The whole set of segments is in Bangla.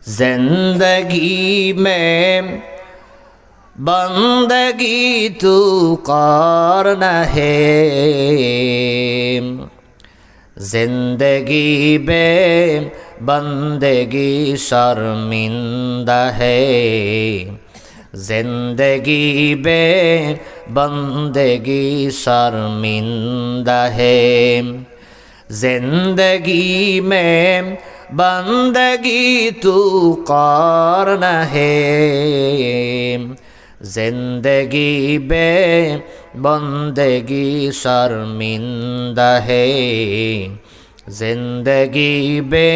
जिंदगी में बंदगी तू करना है, जिंदगी बे बंदगी शर्मिंदा है, जिंदगी बे बंदगी शर्मिंदा है, जिंदगी में बंदगी तू करना है, जिंदगी बे बंदगी शर्मिंदा है, जिंदगी बे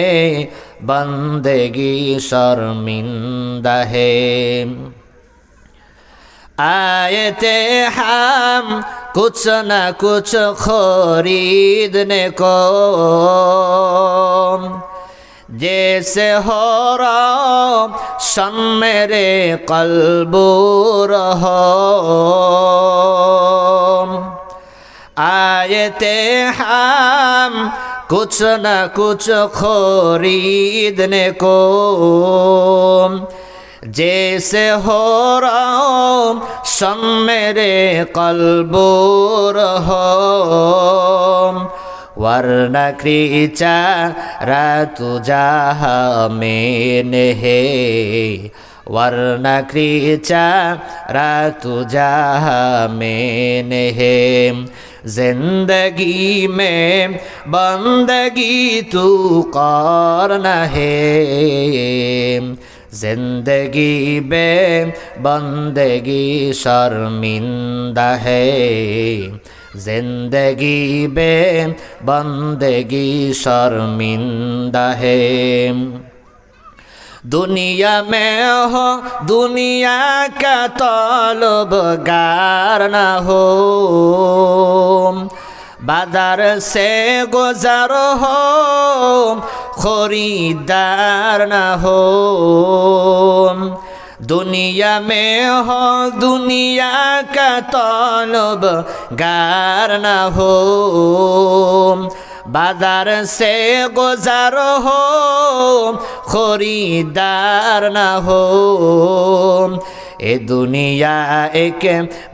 बंदगी शर्मिंदा है। आए थे हम कुछ न कुछ खरीदने को, जैसे हो रोशन मेरे कल्बो रहो। आए थे हम कुछ न कुछ खरीदने को, जैसे हो रोशन मेरे कल्बो रहो। वरना कृचारा तुझा मैंने है, वरना कृचारा तुझा मैंने है, जिंदगी में बंदगी तू करना है, जिंदगी बे बंदगी शर्मिंदा है, जिंदगी बे बंदगी शर्मिंदा है। दुनिया में हो दुनिया का तलबगार न हो, बाजार से गुजर हो खरीदार न हो। दुनिया में हो दुनिया का तलबगार न हो, बाजार से गुजर हो खरीदार न हो। ए दुनिया एक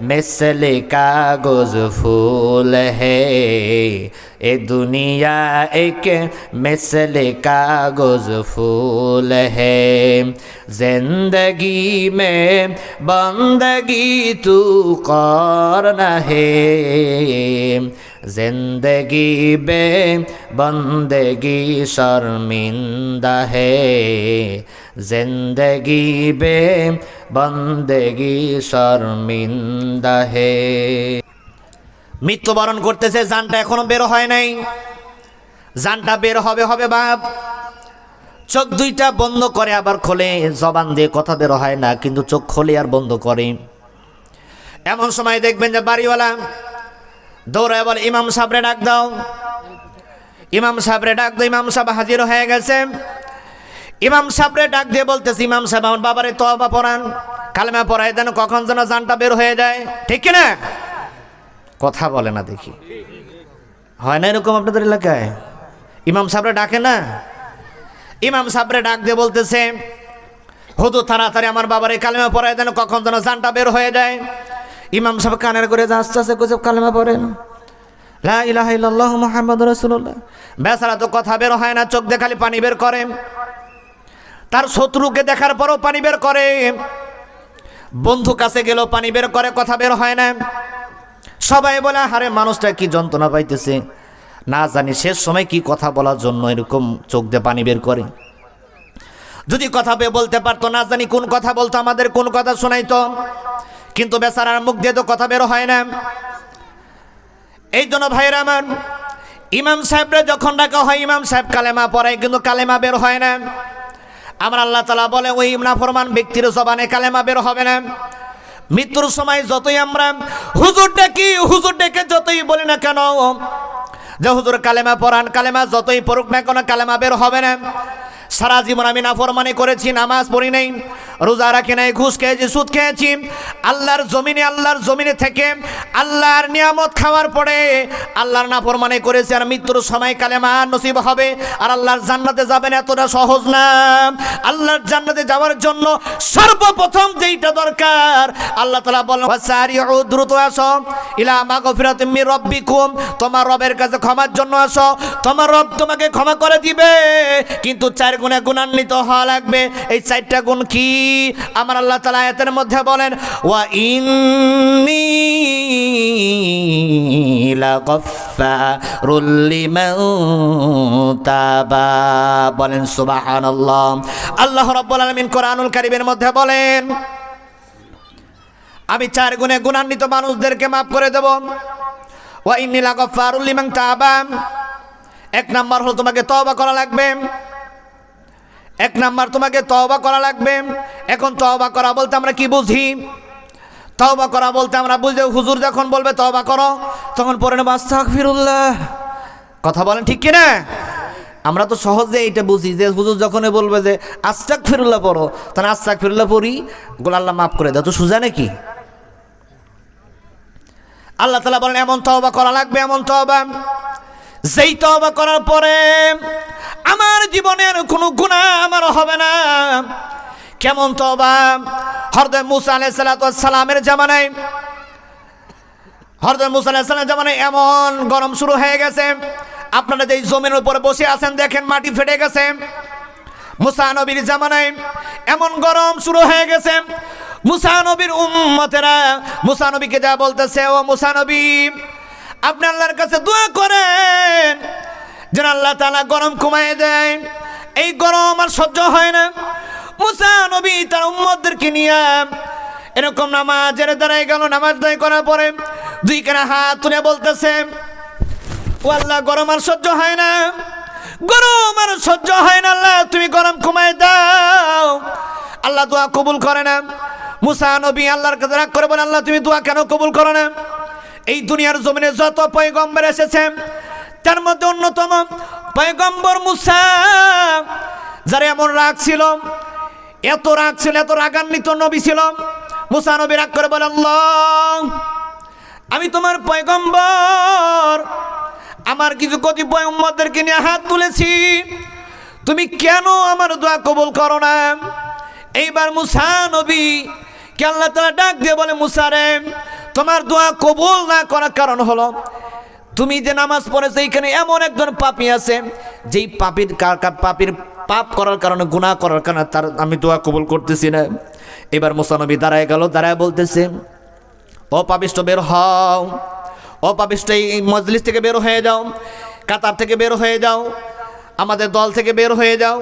मिसल कागज फूल है, ए दुनिया एक मिसल कागज फूल है, जिंदगी में बंदगी तू करना है, जिंदगी बे बंदगी शर्मिंदा है, जिंदगी बे बंदगी शर्मिंदा है। মৃত্যুবরণ করতেছে, জানটা এখনো বের হয় নাই, জানটা বের হবে হবে বাপ। চোখ দুইটা বন্ধ করে আবার খোলে, জবান দিয়ে কথা বের হয় না, কিন্তু চোখ খোলে আর বন্ধ করে। এমন সময় দেখবেন যে বাড়িওয়ালা দৌড়ায় বলে, ইমাম সাহেবরে ডাক দাও, ইমাম সাহেবরে ডাক দাও। ইমাম সাহেব হাজির হয়ে গেছে। ইমাম সাহেবরে ডাক দিয়ে বলতেছে, ইমাম সাহেব আমার বাবারে তওবা পড়ান, কালেমা পড়ায় দেন, কখন যেন জানটা বের হয়ে যায়। ঠিক কিনা? কথা বলে না দেখি, হয় না এরকম আপনাদের এলাকায়? ইমাম সাহেবরে ডাকে না? ইমাম সাহেবরে ডাক দিয়ে বলতেছে, হুজুর তাড়াতাড়ি আমার বাবারে কালেমা পড়ায় দেন, কখন যেন জানটা বের হয়ে যায়। ইমাম সাহেব কানের করে আস্তে আস্তে করে কালেমা পড়েন, লা ইলাহা ইল্লাল্লাহু মুহাম্মাদুর রাসূলুল্লাহ। বেচারা তো কথা বের হয় না, চোখ দিয়ে খালি পানি বের করে। তার শত্রুকে দেখার পরও পানি বের করে, বন্ধু কাছে গেলেও পানি বের করে, কথা বের হয় না। সবাই বলে, হারে মানুষটা কি যন্ত্রণা পাইতেছে, না জানি শেষ সময় কি কথা বলার জন্য এরকম চোখ দিয়ে পানি বের করে। যদি কথা বলতে পারতো, না জানি কোন কথা বলতো, আমাদের কোন কথা শোনাইতো, কিন্তু বেচারার মুখ দিয়ে তো কথা বের হয় না। এই জন্য ভাইরা আমার, ইমাম সাহেবরা যখন ডাকা হয়, ইমাম সাহেব কালেমা পড়ায়, কিন্তু কালেমা বের হয় না। আমার আল্লাহ তাআলা বলে, ওই নাফরমান ব্যক্তির জবানে কালেমা বের হবে না। মৃত্যুর সময় যতই আমরা হুজুর ডাকি, হুজুর ডেকে যতই বলি না কেন যে হুজুর কালেমা পড়ান, কালেমা যতই পড়ুক না কেন কালেমা বের হবে না। সারা জীবন আমি নাফরমানি করেছি, নামাজ পড়ি নাই, রোজা রাখি নাই, ঘুষ খেয়েছি, সুদ খেয়েছি, আল্লাহর জমিনে থেকে আল্লাহর নিয়ামত খাওয়ার পরে আল্লাহর নাফরমানি করেছে, আর মৃত্যুর সময় কালেমা নসিব হবে আর আল্লাহর জান্নাতে যাবেন, এতটা সহজ না। আল্লাহর জান্নাতে যাওয়ার জন্য সর্বপ্রথম যেইটা দরকার, আল্লাহ তাআলা বলেন ওয়াসারিউ, দ্রুত আসো, ইলা মাগফিরাতিম মির রাব্বিকুম, তোমার রবের কাছে ক্ষমার জন্য আসো, তোমার রব তোমাকে ক্ষমা করে দিবে, কিন্তু 4 গুণে গুণান্বিত হওয়া লাগবে। এই 4টা গুণ কি? আমার আল্লাহ তাআলা আয়াতের মধ্যে বলেন ওয়া ইন্নী লাগাফফারুল লিমান তাবা, বলেন সুবহানাল্লাহ। আল্লাহ রাব্বুল আলামিন কোরআনুল কারীমের মধ্যে বলেন আমি 4 গুণে গুণান্বিত মানুষদেরকে মাফ করে দেব। ওয়া ইন্নী লাগাফফারুল লিমান তাবা, 1 নাম্বার হলো তোমাকে তওবা করা লাগবে, 1 নাম্বার তোমাকে তওবা করা লাগবে। এখন তওবা করা বলতে আমরা কি বুঝি? তওবা করা বলতে আমরা বুঝি হুজুর যখন বলবে তওবা করো তখন পড়ে নেব আস্তাগফিরুল্লাহ, কথা বলেন ঠিক কিনা? আমরা তো সহজে এইটা বুঝি যে হুজুর যখনই বলবে যে আস্তাগফিরুল্লাহ পড়ো, তাহলে আস্তাগফিরুল্লাহ পড়ি, গোল আল্লাহ মাফ করে দাও, তো সোজা নাকি? আল্লাহ তাআলা বলেন এমন তওবা করা লাগবে, এমন তওবা যেই তওবা করার পরে আমার জীবনের কোনো গুনাহ আমার হবে না। কেমন তওবা? হযরত মুসা আলাইহিস সালাতু ওয়াস সালামের জামানায়, হযরত মুসা আলাইহিস সালামের জামানায় এমন গরম শুরু হয়ে গেছে, আপনারা যেই জমির উপরে বসে আছেন দেখেন মাটি ফেটে গেছে। মুসা নবীর জামানায় এমন গরম শুরু হয়ে গেছে, মুসা নবীর উম্মতেরা মুসা নবীকে যা বলতেছে, ও মুসা নবী আপনি আল্লাহর কাছে দোয়া করেন যেন আল্লাহ তাআলা গরম কমায় দেয়, এই গরম আর সহ্য হয় না। মুসা নবী তার উম্মতদেরকে নিয়ে এরকম নামাজের দাঁড়ায় গেল, নামাজ দাঁড়ায় করার পরে 2 কানা হাত তুলে বলতেছে ও আল্লাহ গরম আর সহ্য হয় না, গরম আর সহ্য হয় না, আল্লাহ তুমি গরম কমায় দাও। আল্লাহ দোয়া কবুল করে না। মুসা নবী আল্লাহর কাছে রাগ করে বলেন আল্লাহ তুমি দোয়া কেন কবুল করো না? এই দুনিয়ার জমিনে যত পয়গম্বর এসেছে তার মধ্যে অন্যতম পয়গম্বর মুসা, যার এমন রাগ ছিল, এত রাগ ছিল, এত রাগান্বিত নবী ছিল। মুসা নবী রাগ করে বলেন আল্লাহ আমি তোমার পয়গম্বর, আমার কিছু কতিপয় উম্মতদেরকে নিয়ে হাত তুলেছি, তুমি কেন আমার দোয়া কবুল করো না? এইবার মুসা নবী কে আল্লাহ তাআলা ডাক দিয়ে বলে মুসা রে, তোমার দোয়া কবুল না করার কারণ হলো তুমি যে নামাজ পড়েছো এইখানে এমন একজন পাপী আছে, যেই পাপীর পাপ করার কারণে, গুনাহ করার কারণে তার আমি দোয়া কবুল করতেছি না। এবার মুসা নবী দাঁড়ায় গেল, দাঁড়ায় বলতেছে ও পাপিষ্ট বের হও, ও পাপিষ্ট এই মজলিস থেকে বের হয়ে যাও, কাতার থেকে বের হয়ে যাও, আমাদের দল থেকে বের হয়ে যাও,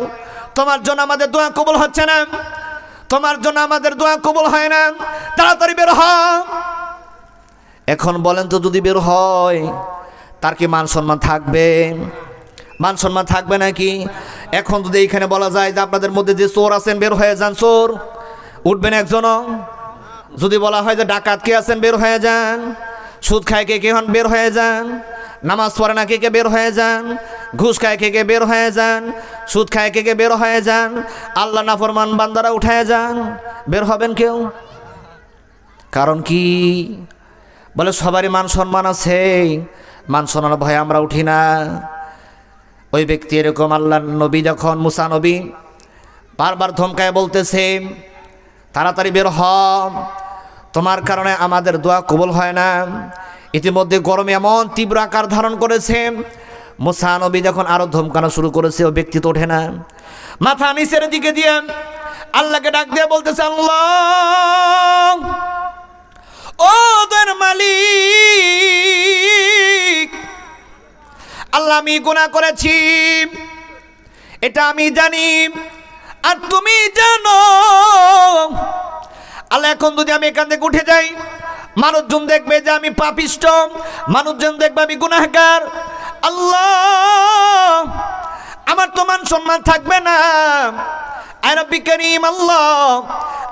তোমার জন্য আমাদের দোয়া কবুল হচ্ছে না, তোমার জন্য আমাদের দোয়া কবুল হয় না, তাড়াতাড়ি বের হও। এখন বলেন তো যদি বের হয় তার কি মান সম্মান থাকবে? মান সম্মান থাকবে নাকি? এখন যদি এইখানে বলা যায় যে আপনাদের মধ্যে যে চোর আছেন বের হয়ে যান, চোর উঠবেন একজনও? যদি বলা হয় যে ডাকাত কে আছেন বের হয়ে যান, সুদ খায় কে কে হন বের হয়ে যান, নামাজ পড়ে না কে কে বের হয়ে যান, ঘুষ খায় কে কে বের হয়ে যান, সুদ খায় কে কে বের হয়ে যান, আল্লাহ নাফরমান বান্দারা উঠায় যান, বের হবেন কেউ? কারণ কি? বলে সবারই মান সম্মান আছে, মান সম্মানের ভয়ে আমরা উঠি না। ওই ব্যক্তি এরকম আল্লাহ নবী যখন মুসা নবী বারবার ধমকায় বলতেছে তাড়াতাড়ি বের হ, তোমার কারণে আমাদের দোয়া কবুল হয় না। ইতিমধ্যে গরমে এমন তীব্র আকার ধারণ করেছে, মুসা নবী যখন আরো ধমকানো শুরু করেছে ওই ব্যক্তি তো ওঠে না, মাথা নিচের দিকে দিয়ে আল্লাহকে ডাক দিয়ে বলতেছে আল্লাহ ও দয়ার মালিক, আল্লাহ আমি গুনাহ করেছি এটা আমি জানি আর তুমি জানো। আল্লাহ এখন যদি আমি এখান থেকে উঠে যাই, মানুষজন দেখবে যে আমি পাপিষ্ট, মানুষজন দেখবে আমি গুনাহগার, আল্লাহ আমার তো মান সম্মান থাকবে না। আয় রব্বি কারীম, আল্লাহ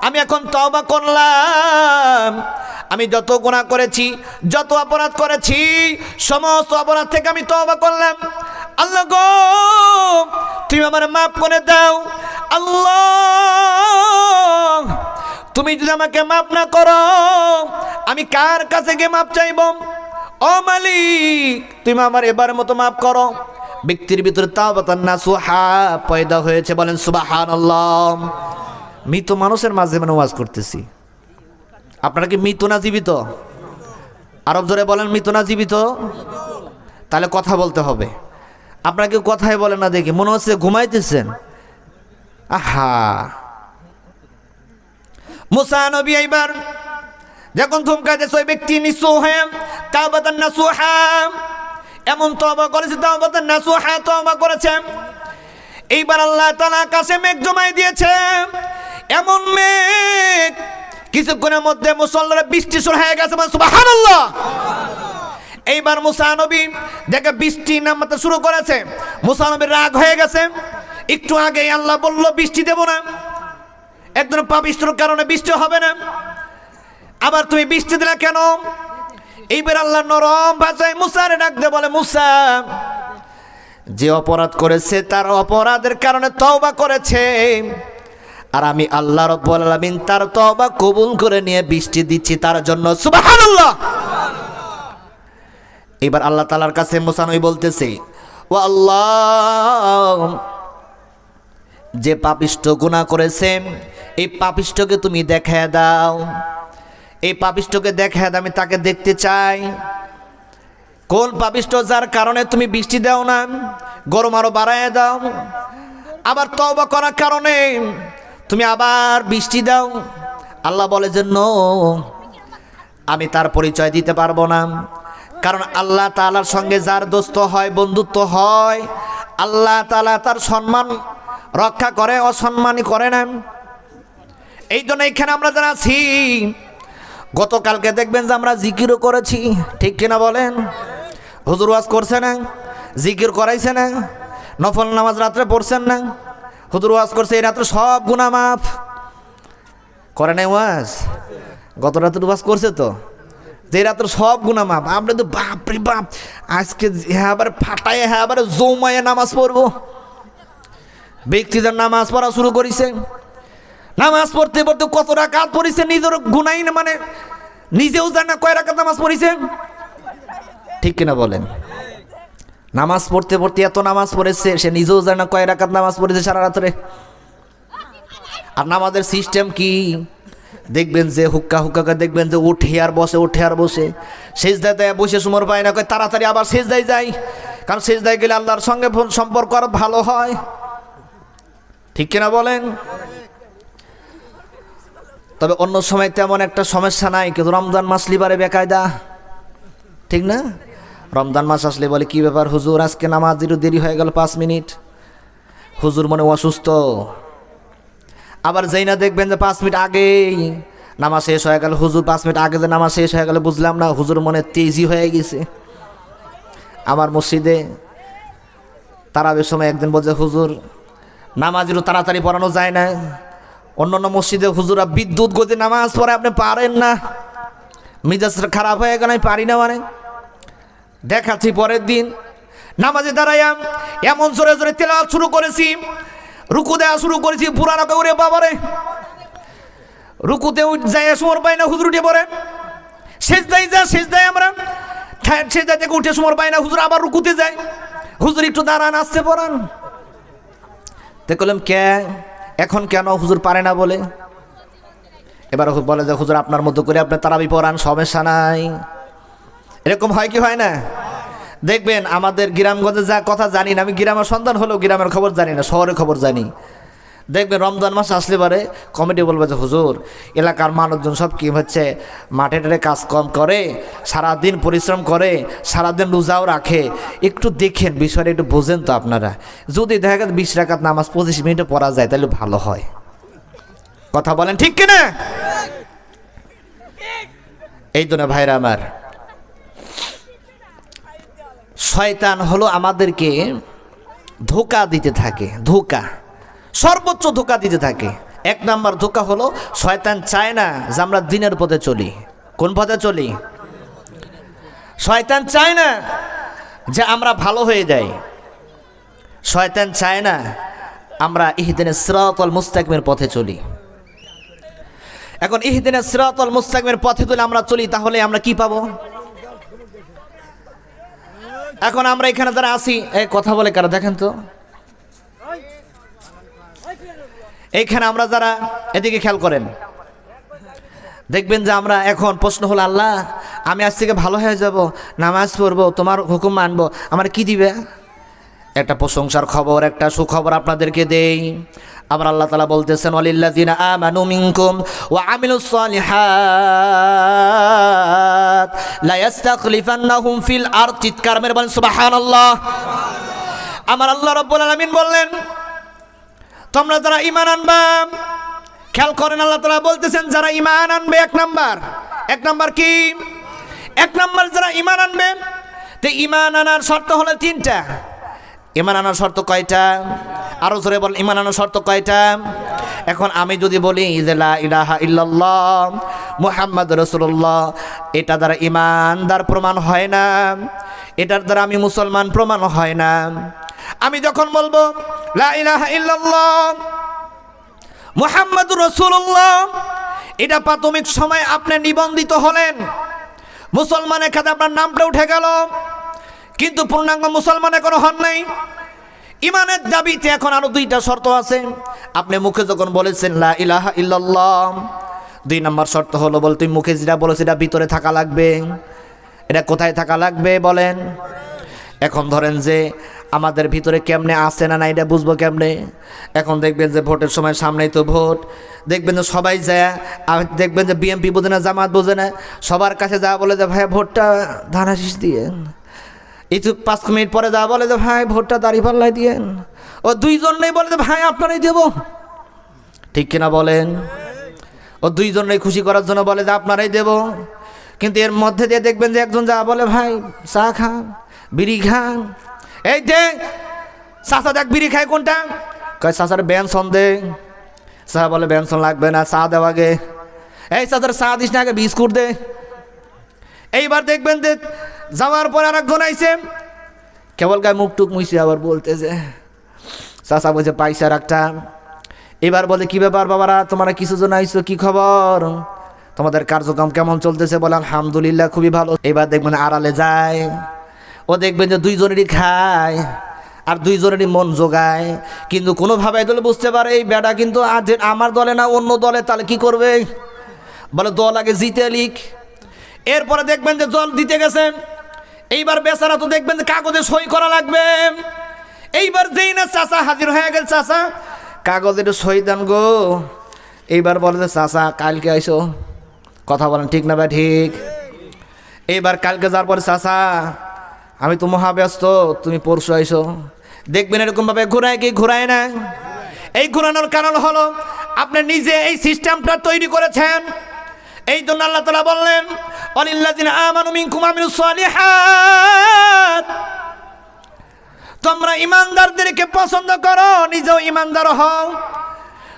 আমি এখন তওবা করলাম, আমি যত গুনাহ করেছি, যত অপরাধ করেছি, সমস্ত অপরাধ থেকে আমি তওবা করলাম। আল্লাহ গো তুমি আমার মাফ করে দাও। আল্লাহ তুমি যদি আমাকে মাফ না করো আমি কার কাছে গিয়ে মাফ চাইব? ও মালিক তুমি আমার এবারের মতো মাফ করো। ব্যক্তির ভিতরে তাওবাতান নাসুহা পয়দা হয়েছে, বলেন সুবহানাল্লাহ। মৃত মানুষের মাঝে মানে ওয়াজ করতেছি, আপনারা কি মৃত না জীবিত? আরব জোরে বলেন মৃত না জীবিত? তাহলে কথা বলতে হবে। আপনারা কেউ কথাই বলেন না, দেখি মনে হচ্ছে ঘুমাইতেছেন। আহা, মুসা নবী এইবার যখন থমকাইতেছে ওই ব্যক্তি নিসুহা তাওবাতান নাসুহা এমন তওবা করেছে, তাওবাতান নাসুহা তওবা করেছে। এইবার আল্লাহ তাআলা আকাশে মেঘ জমাই দিয়েছে, এমন মেঘ কিছুক্ষণের মধ্যে মুসল্লারা বৃষ্টি শুরু হয়ে গেছে, সুবহানাল্লাহ। এইবার মুসা নবী দেখে বৃষ্টি নামতে শুরু করেছে, মুসা নবীর রাগ হয়ে গেছে। একটু আগে আল্লাহ বলল বৃষ্টি দেব না, একজন পাপিষ্ঠর কারণে বৃষ্টি হবে না, আবার তুমি বৃষ্টি দিলে কেন? এইবার আল্লাহ নরম ভাষায় মুসারে ডাক দিয়ে বলে, মুসা যে অপরাধ করেছে তার অপরাধের কারণে তওবা করেছে, আর আমি আল্লাহ রাব্বুল আলামিন তার তওবা কবুল করে নিয়ে বৃষ্টি দিচ্ছি তার জন্য, সুবহানাল্লাহ। এবার আল্লাহ তাআলার কাছে মুসা নবী বলতেছে, ও আল্লাহ যে পাপিষ্ঠ গুনাহ করেছে এই পাপিষ্ঠকে তুমি দেখায় দাও, এই পাপিষ্ঠকে দেখায় দাও, আমি তাকে দেখতে চাই। কোন পাপিষ্ঠ যার কারণে তুমি বৃষ্টি দাও না, গরম আরো বাড়ায় দাও, আবার তওবা করার কারণে তুমি আবার বৃষ্টি দাও। আল্লাহ বলে যে নো, আমি তার পরিচয় দিতে পারবো না, কারণ আল্লাহ তাআলার সঙ্গে যার দোস্ত হয়, বন্ধুত্ব হয়, আল্লাহ তাআলা তার সম্মান রক্ষা করে, অসম্মানই করে না। এই জন্য এখানে আমরা যারা আছি, গতকালকে দেখবেন যে আমরা জিকিরও করেছি, ঠিক কিনা বলেন? হুজুর ওয়াজ করছে না, জিকির করাইছে না, নফল নামাজ রাত্রে পড়ছেন না, হুজুর ওয়াজ করছে এই রাত্রে সব গুনাহ মাফ করে নাই। ওয়াজ গত রাত্রে ওয়াজ করছে তো, যে রাত্রে সব গুনাহ মাফ। আমরা তো বাপরে বাপ, আজকে হ্যাঁ আবার ফাটায়, হ্যাঁ আবার জৌমায়ে নামাজ পড়বো। ব্যক্তিদের নামাজ পড়া শুরু করেছে, নামাজ পড়তে পড়তে কত রাকাত পড়েছে নিজের গুনাই না, মানে নিজেও জানে না কয় রাকাত নামাজ পড়েছে, ঠিক কিনা বলেন? নামাজ পড়তে পড়তে এত নামাজ পড়েছে সে নিজেও জানে না কয় রাকাত নামাজ পড়েছে সারা রাত্রে। আর নামাজের সিস্টেম কি দেখবেন যে হুক্কা হুক্কাকে দেখবেন যে উঠে আর বসে, উঠে আর বসে, সেজদায় দেয় বসে সময় পায় না, কয় তাড়াতাড়ি আবার সেজদায় যায়, কারণ সেজদায় গেলে আল্লাহর সঙ্গে সম্পর্ক আরো ভালো হয়, ঠিক কিনা বলেন? তবে অন্য সময় তেমন একটা সমস্যা নাই, কিন্তু রমজান মাস লিবারে বেকায়দা, ঠিক না? রমজান মাস আসলে বলে কি ব্যাপার হুজুর, আজকে নামাজ একটু দেরি হয়ে গেল 5 মিনিট, হুজুর মনে অসুস্থ। আবার যেই না দেখবেন যে 5 মিনিট আগেই নামাজ শেষ হয়ে গেল, হুজুর 5 মিনিট আগে যে নামাজ শেষ হয়ে গেল বুঝলাম না, হুজুর মনে তেজি হয়ে গেছে। আমার মসজিদে তারাবির সময় একদিন বলছে, হুজুর নামাজ একটু তাড়াতাড়ি পড়ানো যায় না। অন্যান্য মসজিদে হুজুরা বিদ্যুৎ গতি নামাজ পড়ে, আপনি পারেন না, মিজাজ খারাপ হয়ে গেল, আমি পারি না। মানে দেখাচ্ছি পরের দিন নামাজে দাঁড়াইয়া এমন জোরে জোরে তেলাওয়াত শুরু করেছি, রুকু দেওয়া শুরু করেছি, পুরা রকম ওরে বাবারে, রুকুতে যাই সমর পাই না, হুজুর উঠে পড়ে, সেজদায় যা, সেজদায় আমরা সেজদা থেকে উঠে সমর পাই না, হুজুর আবার রুকুতে যায়, হুজুর একটু দাঁড়ান, আসতে পড়ান। দেখলাম কে এখন কেন হুজুর পারে না বলে, এবার বলে যে হুজুর আপনার মতো করে আপনি তারাবি পড়ান, সমস্যা নাই। এরকম হয় কি হয় না? দেখবেন আমাদের গ্রামগঞ্জে যা কথা জানি না, আমি গ্রামের সন্তান হলেও গ্রামের খবর জানি না, শহরের খবর জানি। দেখবেন রমজান মাস আসলে পরে কমিটি বলবে যে হুজুর এলাকার মানুষজন সব কি হচ্ছে মাঠে টাটে কাজ কম করে, সারাদিন পরিশ্রম করে, সারাদিন রোজাও রাখে, একটু দেখেন বিষয়টা একটু বোঝেন তো আপনারা, যদি দেখা গেছে 20 রাকাত নামাজ 25 মিনিটে পড়া যায় তাহলে ভালো হয়। কথা বলেন ঠিক কিনা? এই জন্য ভাইরা আমার, শয়তান হলো আমাদেরকে ধোঁকা দিতে থাকে, ধোঁকা, সর্বোচ্চ ধোঁকা দিতে থাকে। 1 নাম্বার ধোঁকা হলো শয়তান চায় না যে আমরা দিনের পথে চলি। কোন পথে চলি? শয়তান চায় না যে আমরা ভালো হয়ে যাই, শয়তান চায় না আমরা ইহদিনাস সিরাতাল মুস্তাকিমের পথে চলি। এখন ইহদিনাস সিরাতাল মুস্তাকিমের পথে যদি আমরা চলি তাহলে আমরা কি পাবো? এখন আমরা এখানে যারা আছি, এই কথা বলে কারা দেখেন তো, এইখানে আমরা যারা, এদিকে খেয়াল করেন, দেখবেন যে আমরা এখন প্রশ্ন হলো, আল্লাহ আমি আজ থেকে ভালো হয়ে যাব, নামাজ পড়বো, তোমার হুকুম মানবো, আমার কি দিবে? একটা প্রশংসার খবর, একটা সুখবর আপনাদেরকে দেই। আবার আল্লাহ তাআলা বলতেছেন, ওয়ালিল্লাযিনা আমানু মিনকুম ওয়া আমিলুস সালিহাত লা ইস্তাখলিফান্নাহুম ফিল আরদ। চিৎকার মেরে বলেন সুবহানাল্লাহ। আমার আল্লাহ রাব্বুল আলামিন বললেন, তোমরা যারা ঈমান আনবা, খেয়াল করেন আল্লাহ তাআলা বলতেছেন যারা ঈমান আনবে, এক নাম্বার কি? এক নাম্বার যারা ঈমান আনবে, তো ঈমান আনার শর্ত হলো তিনটা। ঈমান আনার শর্ত কয়টা? আরো জোরে বল, ঈমান আনার শর্ত কয়টা? এখন আমি যদি বলি যে লা ইলাহা ইল্লাল্লাহ মুহাম্মাদুর রাসূলুল্লাহ, এটা দ্বারা ঈমানদার প্রমাণ হয় না, এটার দ্বারা আমি মুসলমান প্রমাণ হয় না। আমি যখন বলবো লা ইলাহা ইল্লাল্লাহ মুহাম্মাদুর রাসূলুল্লাহ, এটা প্রাথমিক সময় আপনি নিবন্ধিত হলেন, মুসলমানের খাতে আপনার নামটা উঠে গেল, কিন্তু পূর্ণাঙ্গ মুসলমান এখনো হন নাই। ইমানের দাবিতে এখন আরো দুইটা শর্ত আছে। আপনি মুখে যখন বলেছেন লা ইলাহা ইল্লাল্লাহ, 2 নম্বর শর্ত হলো বলতে মুখে যেটা বলেছে এটা ভিতরে থাকা লাগবে। এটা কোথায় থাকা লাগবে বলেন? এখন ধরেন যে আমাদের ভিতরে কেমনে আসে না এটা বুঝবো কেমনে? এখন দেখবেন যে ভোটের সময় সামনেই তো ভোট, দেখবেন যে সবাই যায়, দেখবেন যে বিএনপি বোঝে না, জামাত বোঝে না, সবার কাছে যা বলে যে ভাই ভোটটা ধান শীষ দিয়েন, একটু 5 মিনিট পরে যা বলে যে ভাই ভোটটা দাঁড়িপাল্লায় দিয়েন, ও দুইজনেই বলে যে ভাই আপনারাই দেব, ঠিক কিনা বলেন? ও দুইজনেই খুশি করার জন্য বলে যে আপনারাই দেব, কিন্তু এর মধ্যে দিয়ে দেখবেন যে একজন যা বলে ভাই চা খান, বিড়ি খান, এই যে চাচা দেখ বিড়ি খায় কোনটা, কয় চাচার বেনসন দে, চা বলে বেনসন লাগবে না, চা দেওয়া আগে, এই চাচার চা দিস না আগে বিস্কুট দে। এইবার দেখবেন যে যাওয়ার পর আর একজন আইছে, কেবল গায়ে মুখ টুক মুইছে, আবার বলতেছে চাচা বলছে পয়সা রাখটা। এবার বলে কি ব্যাপার বাবারা, তোমরা কিছু জন আইছো, কি খবর, তোমাদের কার্যক্রম কেমন চলতেছে? বলে আলহামদুলিল্লাহ খুবই ভালো। এবার দেখবেন আড়ালে যায়, ও দেখবেন যে দুইজনেরই খায় আর দুইজনেরই মন জোগায়, কিন্তু কোনোভাবে দলে বুঝতে পারে এই বেটা কিন্তু আজ আমার দলে না অন্য দলে, তাহলে কি করবে? বলে দল আগে জিতে লিখ। এরপরে দেখবেন যে জল দিতে গেছে, এইবার বেচারা তো দেখবেন যে কাগজে সই করা লাগবে। এইবার যেই না চাচা হাজির হয়ে গেল, চাচা কাগজের সই দেন গো। এইবার বলে যে চাচা কালকে আইসো, কথা বলেন ঠিক না ভাই? ঠিক। এইবার কালকে যাওয়ার পরে চাচা আমি তো মহাব্যস্ত, তুমি পরশু আইসো। দেখবেন এরকমভাবে ঘোরায় কি ঘোরায় না? এই ঘোরানোর কারণ হলো আপনি নিজে এই সিস্টেমটা তৈরি করেছেন। এই জন্য আল্লাহ তাআলা বললেন, ওয়ালিল্লাযিনা আমানু মিনকুম ওয়া আমিলুস সালিহাত, তোমরা ইমানদারদেরকে পছন্দ করো, নিজেও ইমানদার হও।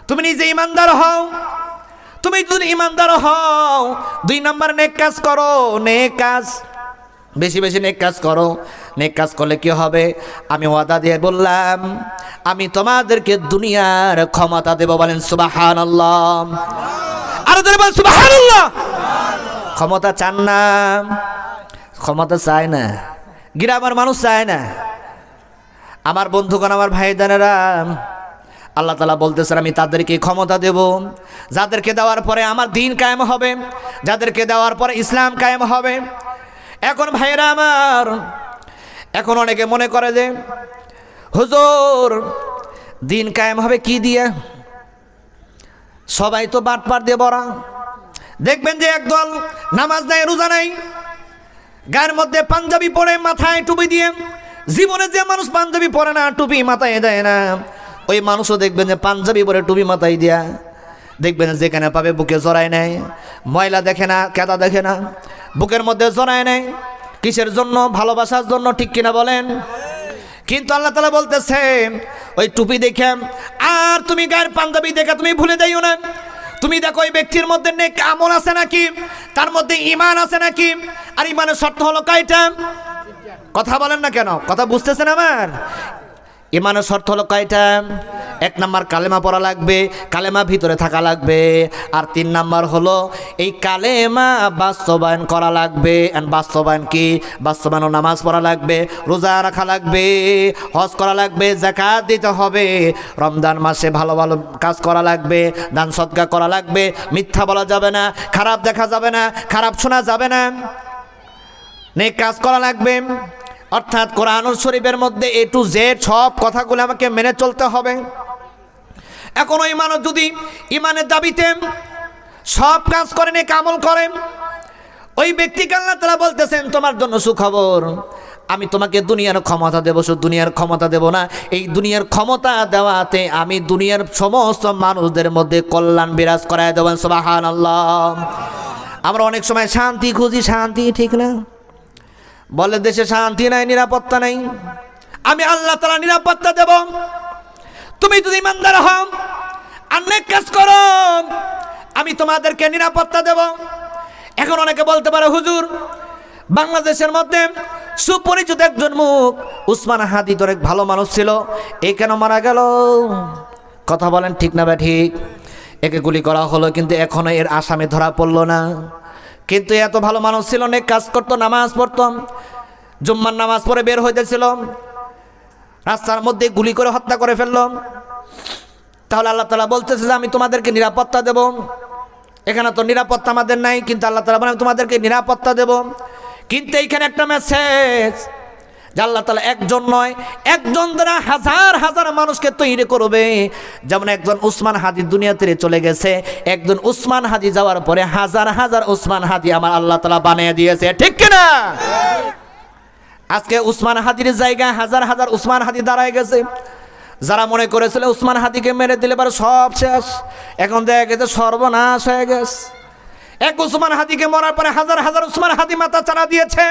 তুমি নিজে ইমানদার হও, তুমি যদি ইমানদার হও, 2 নম্বর নেক কাজ করো, নেক কাজ বেশি বেশি নেক কাজ করো। নেক কাজ করলে কি হবে? আমি ওয়াদা দিয়ে বললাম, আমি তোমাদেরকে দুনিয়ার ক্ষমতা দেব। বলেন সুবহানাল্লাহ। আরো ধরে বলেন সুবহানাল্লাহ। ক্ষমতা চান না? ক্ষমতা চায় না, গ্রামের মানুষ চায় না। আমার বন্ধুগণ, আমার ভাইদানেরা, আল্লাহ তাআলা বলতেছেন আমি তাদেরকে ক্ষমতা দেব, যাদেরকে দেওয়ার পরে আমার দ্বীন কায়েম হবে, যাদেরকে দেওয়ার পরে ইসলাম কায়েম হবে। এখন ভাইরা আমার, এখন অনেকে মনে করে যে হুজুর দ্বীন কায়েম হবে কি দিয়ে? সবাই তো বাটপার দিয়ে ভরা। দেখবেন যে একদল নামাজ নাই, রোজা নাই, গায়ের মধ্যে পাঞ্জাবি পরে, মাথায় টুপি দিয়ে, জীবনে যে মানুষ পাঞ্জাবি পরে না, টুপি মাথায় দেয় না, ওই মানুষও দেখবেন যে পাঞ্জাবি পরে টুপি মাথায় দিয়া, দেখবেন যেখানে পাবে বুকে জড়ায় নেয়, ময়লা দেখে না, কেদা দেখে না, বুকের মধ্যে জড়ায় নেয়। কিসের জন্য? ভালোবাসার জন্য, ঠিক কিনা বলেন? কিন্তু আল্লাহ তাআলা বলতেছে ওই টুপি দেখে আর তুমি গায়ের পাঞ্জাবি দেখে তুমি ভুলে যাইও না। তুমি দেখো ওই ব্যক্তির মধ্যে নেক আমল আছে নাকি, তার মধ্যে ঈমান আছে নাকি। আর ঈমানের শর্ত হলো কয়টা? কথা বলেন না কেন? কথা বুঝতেছেন আমার? ইমানের শর্ত হলো কয়টা? 1 নাম্বার কালেমা পড়া লাগবে, কালেমা ভিতরে থাকা লাগবে। আর 3 নাম্বার হলো এই কালেমা বাস্তবায়ন করা লাগবে। বাস্তবায়ন কি? বাস্তবায়ন নামাজ পড়া লাগবে, রোজা রাখা লাগবে, হজ করা লাগবে, যাকাত দিতে হবে, রমজান মাসে ভালো ভালো কাজ করা লাগবে, দান সদকা করা লাগবে, মিথ্যা বলা যাবে না, খারাপ দেখা যাবে না, খারাপ শোনা যাবে না, নেক কাজ করা লাগবে। অর্থাৎ কোরআনুল শরীফের মধ্যে A to Z সব কথাগুলো আমাকে মেনে চলতে হবে। এখন ওই মানুষ যদি ইমানের দাবিতে সব কাজ করে, নেক আমল করে, ওই ব্যক্তিকে আল্লাহ তাআলা বলতেছেন তোমার জন্য সুখবর, আমি তোমাকে দুনিয়ার ক্ষমতা দেব। শুধু দুনিয়ার ক্ষমতা দেব না, এই দুনিয়ার ক্ষমতা দেওয়াতে আমি দুনিয়ার সমস্ত মানুষদের মধ্যে কল্যাণ বিরাজ করায় দেবেন। সুবহানাল্লাহ। আমরা অনেক সময় শান্তি খুঁজি, শান্তি ঠিক না, বলে দেশে শান্তি নাই, নিরাপত্তা নাই। আমি আল্লাহ তাআলা নিরাপত্তা দেব। তুমি যদি ইমানদার হও আর নেক কাজ করো, আমি তোমাদেরকে নিরাপত্তা দেব। এখন অনেকে বলতে পারে হুজুর, বাংলাদেশের মধ্যে সুপরিচিত একজন মুখ উসমান হাদি তো অনেক ভালো মানুষ ছিল, এ কেন মারা গেল? কথা বলেন ঠিক না ঠিক? একে গুলি করা হলো, কিন্তু এখনো এর আসামি ধরা পড়লো না। কিন্তু এত ভালো মানুষ ছিল, নেক কাজ করতো, নামাজ পড়তো, জুম্মার নামাজ পড়ে বের হইতেছিল, রাস্তার মধ্যে গুলি করে হত্যা করে ফেললো। তাহলে আল্লাহ তাআলা বলতেছে যে আমি তোমাদেরকে নিরাপত্তা দেব। এখানে তো নিরাপত্তা আমাদের নাই, কিন্তু আল্লাহ তাআলা বলেন আমি তোমাদেরকে নিরাপত্তা দেব। কিন্তু এইখানে একটা মেসেজ যে আল্লাহ তাআলা একজন নয়, একজন দ্বারা হাজার হাজার মানুষকে তৈরি করবে। যেমন একজন উসমান হাদি দুনিয়া থেকে চলে গেছে, একজন উসমান হাদি যাওয়ার পরে হাজার হাজার উসমান হাদি আমার আল্লাহ তাআলা বানিয়ে দিয়েছে, ঠিক কিনা? আজকে উসমান হাদির জায়গায় হাজার হাজার উসমান হাদি দাঁড়ায় গেছে। যারা মনে করেছিল উসমান হাদিকে মেরে দিলে পরে সব শেষ, এখন দেখা গেছে সর্বনাশ হয়ে গেছে। এক উসমান হাদিকে মরার পরে হাজার হাজার উসমান হাদি মাথা চারা দিয়েছে।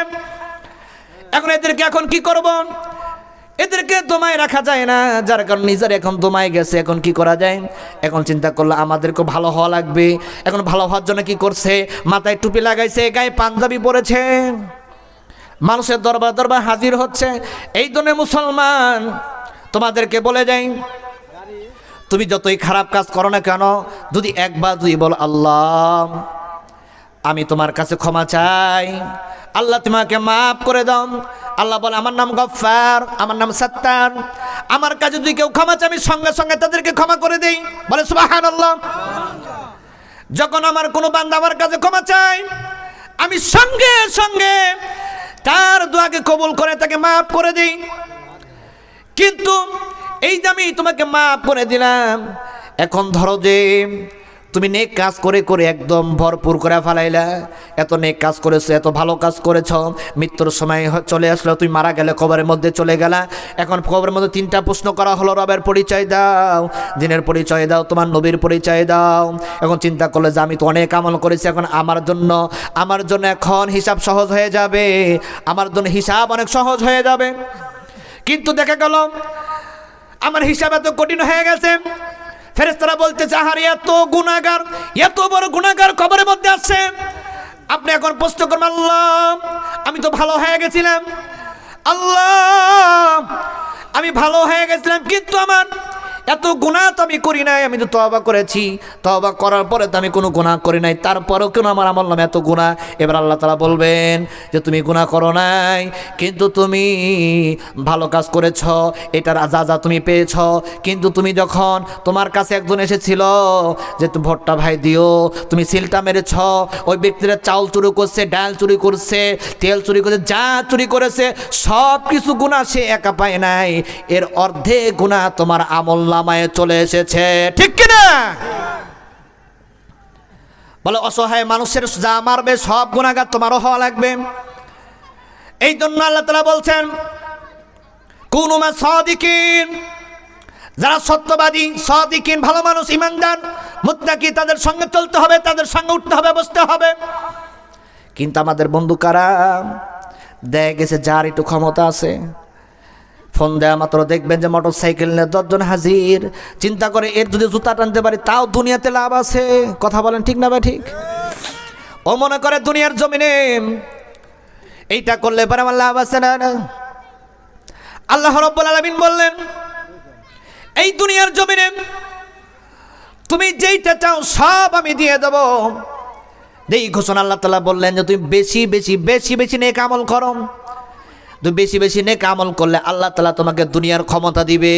এখন এদেরকে এখন কি করব? এদেরকে দমায় রাখা যায় না, যার কারণে নিজের এখন দমায় গেছে। এখন কি করা যায়? এখন চিন্তা করলো আমাদেরকে ভালো হওয়া লাগবে। এখন ভালো হওয়ার জন্য কি করছে? মাথায় টুপি লাগাইছে, গায়ে পাঞ্জাবি পরেছে, মানুষের দরবার দরবার হাজির হচ্ছে। এই জন্য মুসলমান তোমাদেরকে বলে যাই, তুমি যতই খারাপ কাজ করো না কেন, যদি একবার দুই বল আল্লাহ আমি তোমার কাছে ক্ষমা চাই, আল্লাহ তোমাকে মাফ করে দাও। আল্লাহ বলে আমার নাম গফফার, আমার নাম সাত্তার, আমার কাছে যদি কেউ ক্ষমা চায় আমি সঙ্গে সঙ্গে তাদেরকে ক্ষমা করে দেই। বলে সুবহানাল্লাহ। যখন আমার কোনো বান্দা আমার কাছে ক্ষমা চায়, আমি সঙ্গে সঙ্গে তার দোয়াকে কবুল করে তাকে মাফ করে দেই। কিন্তু এই যে আমি তোমাকে মাফ করে দিলাম, এখন ধরো যে তুমি নেক কাজ করে করে একদম ভরপুর করে ফেলাইলা, এত নেক কাজ করেছো, এত ভালো কাজ করেছ, মৃত্যুর সময় চলে আসলো, তুমি মারা গেলে কবরের মধ্যে চলে গেলা। এখন কবরের মধ্যে 3টা প্রশ্ন করা হলো, রবের পরিচয় দাও, দিনের পরিচয় দাও, তোমার নবীর পরিচয় দাও। এখন চিন্তা করলে যে আমি তো অনেক আমল করেছি, এখন আমার জন্য এখন হিসাব সহজ হয়ে যাবে, আমার জন্য হিসাব অনেক সহজ হয়ে যাবে। কিন্তু দেখা গেল আমার হিসাব এত কঠিন হয়ে গেছে। ফেরেশতারা বলতেছে আহারে এত গুনাহগার, এত বড় গুনাহগার কবরের মধ্যে আছে। আপনি এখন প্রশ্ন করবেন আল্লাহ আমি তো ভালো হয়ে গেছিলাম, আল্লাহ আমি ভালো হয়ে গেছিলাম, কিন্তু আমার এত গুনাহ তো আমি করি নাই, আমি তো তওবা করেছি, তওবা করার পরে তো আমি কোনো গুনাহ করি নাই, তারপরেও কেন আমার আমল নামে এত গুনাহ? এবার আল্লাহ তাআলা বলবেন যে তুমি গুনাহ করো নাই, কিন্তু তুমি ভালো কাজ করেছ, এটার যা তুমি পেয়েছ। কিন্তু তুমি যখন তোমার কাছে একজন এসেছিল যে তুমি ভোটটা ভাই দিও, তুমি সিলটা মেরেছ, ওই ব্যক্তিরা চাউল চুরি করছে, ডাল চুরি করছে, তেল চুরি করছে, যা চুরি করেছে সব কিছু গুনাহ সে একা পায় নাই, এর অর্ধেক গুনাহ তোমার আমল নামায় চলে এসেছে, ঠিক কিনা? বলে অসহায় মানুষের যা মারবে সব গুনাহগার তোমারও হওয়া লাগবে। এই জন্য আল্লাহ তাআলা বলছেন কুনু মা সাদিকিন, যারা সত্যবাদী, সাদিকিন, ভালো মানুষ, ঈমানদার, মুত্তাকি, তাদের সঙ্গে চলতে হবে, তাদের সঙ্গে উঠতে হবে, বসতে হবে। কিন্তু আমাদের বন্ধু কারা? দেখা গেছে যার একটু ক্ষমতা আছে, ফোন দেওয়া মাত্র দেখবেন যে মোটর সাইকেল নিয়ে 10 জন হাজির। চিন্তা করে এর যদি জুতা টানতে পারি তাও দুনিয়াতে লাভ আছে। কথা বলেন ঠিক না বা ঠিক? ও মনে করে দুনিয়ার জমিনে এইটা করলে পরে আমার লাভ আছে না। আল্লাহ রাব্বুল আলামিন বললেন এই দুনিয়ার জমিনে তুমি যেইটা চাও সব আমি দিয়ে দেব। এই ঘোষণা আল্লাহ তাআলা বললেন যে তুমি বেশি বেশি বেশি বেশি নেক আমল করো। তুমি বেশি বেশি নেক আমল করলে আল্লাহ তাআলা তোমাকে দুনিয়ার ক্ষমতা দিবে।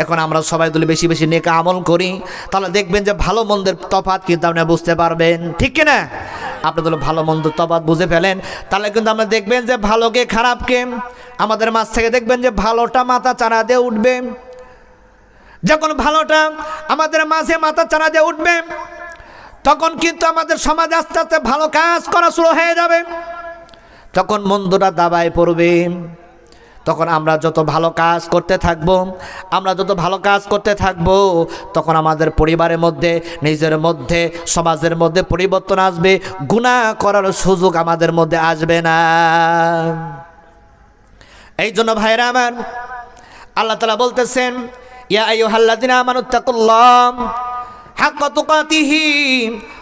এখন আমরা সবাই তুলে বেশি বেশি নেক আমল করি, তাহলে দেখবেন যে ভালো মন্দের তফাৎ কিন্তু আপনি বুঝতে পারবেন, ঠিক কিনা? আপনি তাহলে ভালো মন্দের তফাৎ বুঝে ফেলেন, তাহলে কিন্তু আমরা দেখবেন যে ভালোকে খারাপকে আমাদের মাঝ থেকে দেখবেন যে ভালোটা মাথা চাড়া দিয়ে উঠবে। যখন ভালোটা আমাদের মাঝে মাথা চাড়া দিয়ে উঠবে, তখন কিন্তু আমাদের সমাজ আস্তে আস্তে ভালো কাজ করা শুরু হয়ে যাবে। তখন মন্দটা দাবায় পড়বে। তখন আমরা যত ভালো কাজ করতে থাকবো, আমরা যত ভালো কাজ করতে থাকবো, তখন আমাদের পরিবারের মধ্যে, নিজের মধ্যে, সমাজের মধ্যে পরিবর্তন আসবে। গুনাহ করার সুযোগ আমাদের মধ্যে আসবে না। এই জন্য ভাইরা আমার, আল্লাহ তাআলা বলতেছেন, ইয়া আইয়ুহাল্লাযিনা আমানুত্তাকুল্লাহ হাক্কা তুকাতিহি